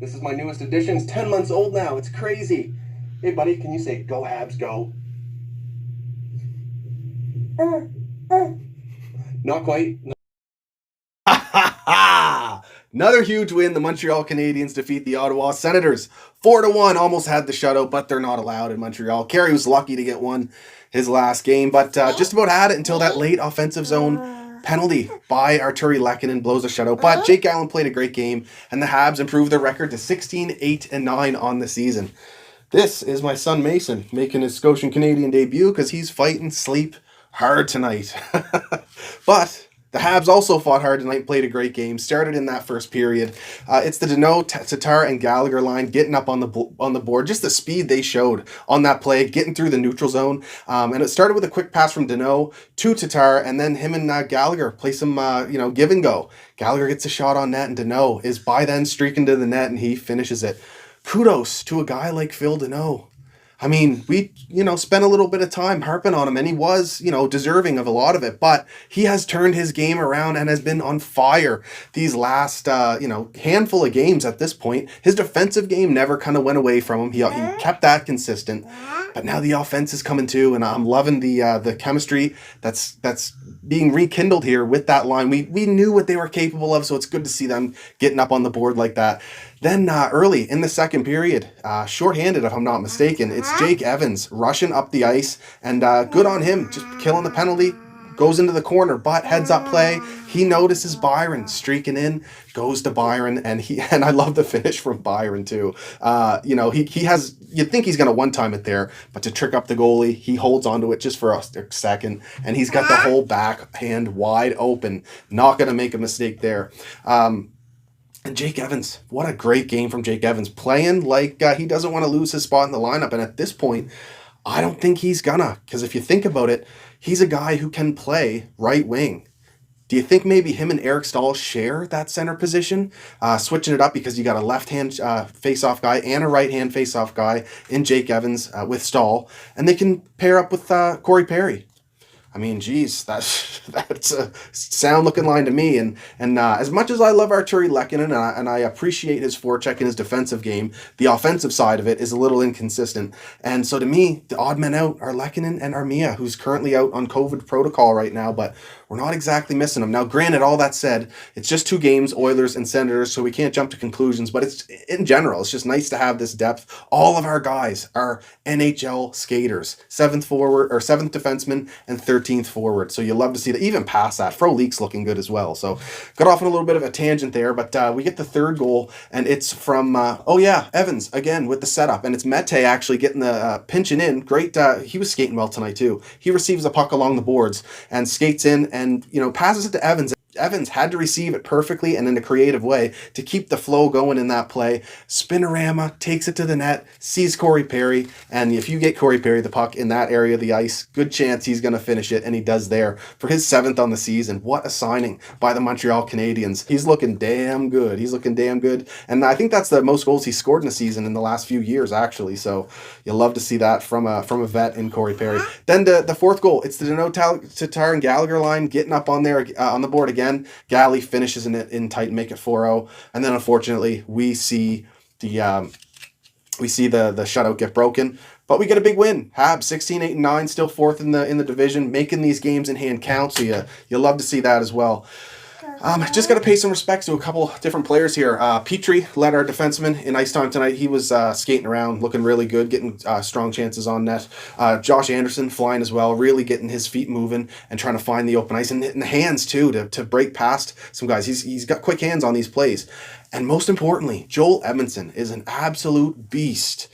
This is my newest edition. It's 10 months old now. It's crazy. Hey, buddy, can you say, go Habs, go? Not quite. Another huge win. The Montreal Canadiens defeat the Ottawa Senators 4-1. Almost had the shutout, but they're not allowed in Montreal. Carey was lucky to get one his last game, but just about had it until that late offensive zone penalty by Arturi Lehkonen blows a shutout. But Jake Allen played a great game, and the Habs improved their record to 16-8-9 on the season. This is my son Mason making his SCOTIANCANADIEN debut because he's fighting sleep hard tonight. But the Habs also fought hard tonight and played a great game. Started in that first period. It's the Danault, Tatar, and Gallagher line getting up on the board. Just the speed they showed on that play, getting through the neutral zone. And it started with a quick pass from Danault to Tatar, and then him and Gallagher play some give and go. Gallagher gets a shot on net, and Danault is by then streaking to the net, and he finishes it. Kudos to a guy like Phil Danault. I mean, we, spent a little bit of time harping on him, and he was, deserving of a lot of it, but he has turned his game around and has been on fire these last, handful of games at this point. His defensive game never kind of went away from him. He kept that consistent, but now the offense is coming too, and I'm loving the chemistry that's being rekindled here with that line. We knew what they were capable of, so it's good to see them getting up on the board like that. Then early in the second period, shorthanded if I'm not mistaken, it's Jake Evans rushing up the ice, and good on him, just killing the penalty, goes into the corner, but heads up play, he notices Byron streaking in, goes to Byron, and I love the finish from Byron too. He has, you'd think he's going to one-time it there, but to trick up the goalie, he holds onto it just for a second, and he's got the whole backhand wide open, not going to make a mistake there. And Jake Evans, what a great game from Jake Evans, playing like he doesn't want to lose his spot in the lineup. And at this point, I don't think he's gonna, because if you think about it, he's a guy who can play right wing. Do you think maybe him and Eric Staal share that center position? Switching it up because you got a left-hand face-off guy and a right-hand face-off guy in Jake Evans with Staal, and they can pair up with Corey Perry. I mean, geez, that's a sound-looking line to me. And as much as I love Arturi Lehkonen and I appreciate his forecheck and his defensive game, the offensive side of it is a little inconsistent. And so to me, the odd men out are Lehkonen and Armia, who's currently out on COVID protocol right now, but we're not exactly missing them. Now, granted, all that said, it's just 2 games, Oilers and Senators, so we can't jump to conclusions, but it's in general, it's just nice to have this depth. All of our guys are NHL skaters, 7th defenseman and 13th forward. So you love to see that. Even past that, Frolik's looking good as well. So got off on a little bit of a tangent there, but we get the third goal, and it's from Evans again with the setup, and it's Mete actually getting the pinching in. Great, he was skating well tonight too. He receives the puck along the boards and skates in, and passes it to Evans. Evans had to receive it perfectly and in a creative way to keep the flow going in that play. Spinorama takes it to the net, sees Corey Perry, and if you get Corey Perry the puck in that area of the ice, good chance he's going to finish it, and he does there for his 7th on the season. What a signing by the Montreal Canadiens. He's looking damn good. And I think that's the most goals he's scored in a season in the last few years, actually. So you'll love to see that from a vet in Corey Perry. Then the fourth goal, it's the Danault, Tatar, and Gallagher line getting up on there on the board again. Galley finishes in tight and make it 4-0, and then unfortunately we see the shutout get broken, but we get a big win. Habs 16-8-9, still 4th in the division, making these games in hand count. So you love to see that as well. Just got to pay some respects to a couple different players here. Petrie led our defenseman in ice time tonight. He was skating around, looking really good, getting strong chances on net. Josh Anderson flying as well, really getting his feet moving and trying to find the open ice, and hitting the hands too to break past some guys. He's got quick hands on these plays. And most importantly, Joel Edmondson is an absolute beast.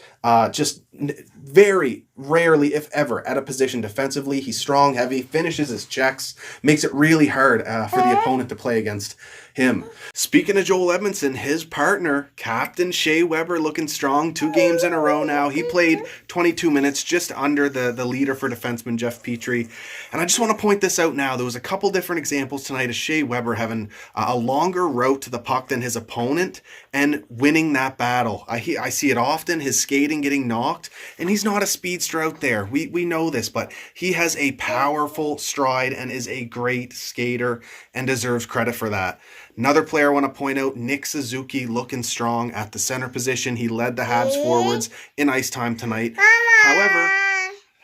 Just very rarely, if ever, at a position defensively. He's strong, heavy, finishes his checks, makes it really hard for the opponent to play against him. Speaking of Joel Edmondson, his partner, Captain Shea Weber, looking strong 2 games in a row now. He played 22 minutes, just under the leader for defenseman Jeff Petrie. And I just want to point this out now. There was a couple different examples tonight of Shea Weber having a longer route to the puck than his opponent and winning that battle. I see it often, his skating getting knocked, and he's not a speedster out there. We know this, but he has a powerful stride and is a great skater and deserves credit for that. Another player I want to point out, Nick Suzuki, looking strong at the center position. He led the Habs forwards in ice time tonight.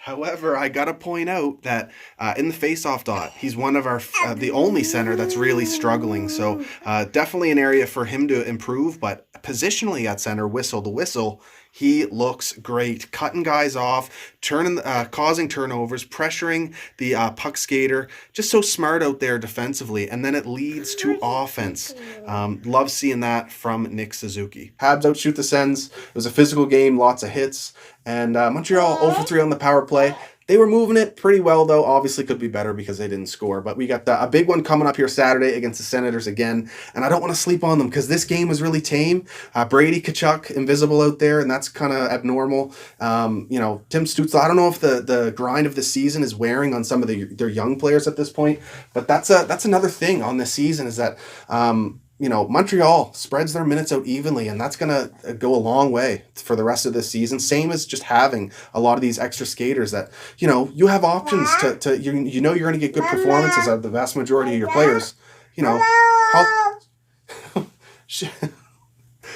However, I got to point out that in the faceoff dot, he's one of our the only center that's really struggling. So definitely an area for him to improve. But positionally at center, whistle to whistle, he looks great, cutting guys off, causing turnovers, pressuring the puck skater. Just so smart out there defensively, and then it leads to offense. Love seeing that from Nick Suzuki. Habs outshoot the Sens. It was a physical game, lots of hits, and Montreal 0 for 3 on the power play. They were moving it pretty well, though. Obviously could be better because they didn't score. But we got a big one coming up here Saturday against the Senators again. And I don't want to sleep on them because this game was really tame. Brady Tkachuk, invisible out there, and that's kind of abnormal. Tim Stützle, I don't know if the grind of the season is wearing on some of their young players at this point. But that's another thing on this season is that... Montreal spreads their minutes out evenly, and that's going to go a long way for the rest of this season. Same as just having a lot of these extra skaters that, you have options to you're going to get good performances out of the vast majority of your players.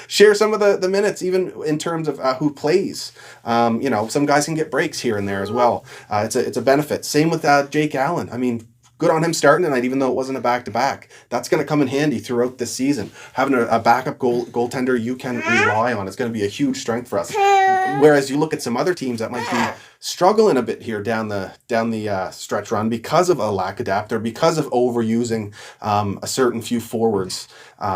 Share some of the minutes, even in terms of who plays. Some guys can get breaks here and there as well. It's a benefit. Same with Jake Allen. I mean, good on him starting tonight, even though it wasn't a back-to-back. That's going to come in handy throughout this season. Having a backup goaltender you can rely on is going to be a huge strength for us. Whereas you look at some other teams that might be struggling a bit here down the stretch run because of a lack of depth or because of overusing a certain few forwards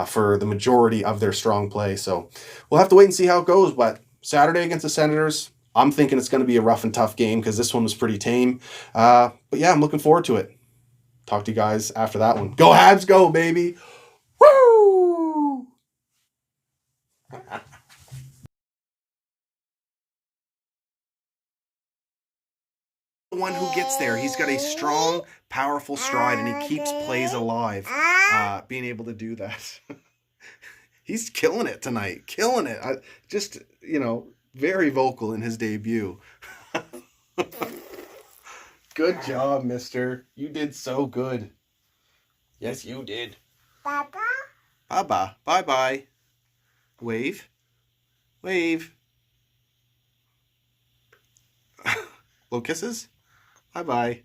for the majority of their strong play. So we'll have to wait and see how it goes. But Saturday against the Senators, I'm thinking it's going to be a rough and tough game because this one was pretty tame. But yeah, I'm looking forward to it. Talk to you guys after that one. Go Habs, go, baby. Woo! The one who gets there, he's got a strong, powerful stride, and he keeps plays alive. Being able to do that. He's killing it tonight. Killing it. Very vocal in his debut. Good job, mister. You did so good. Yes, you did. Papa? Baba. Bye-bye. Wave. Wave. Little kisses? Bye-bye.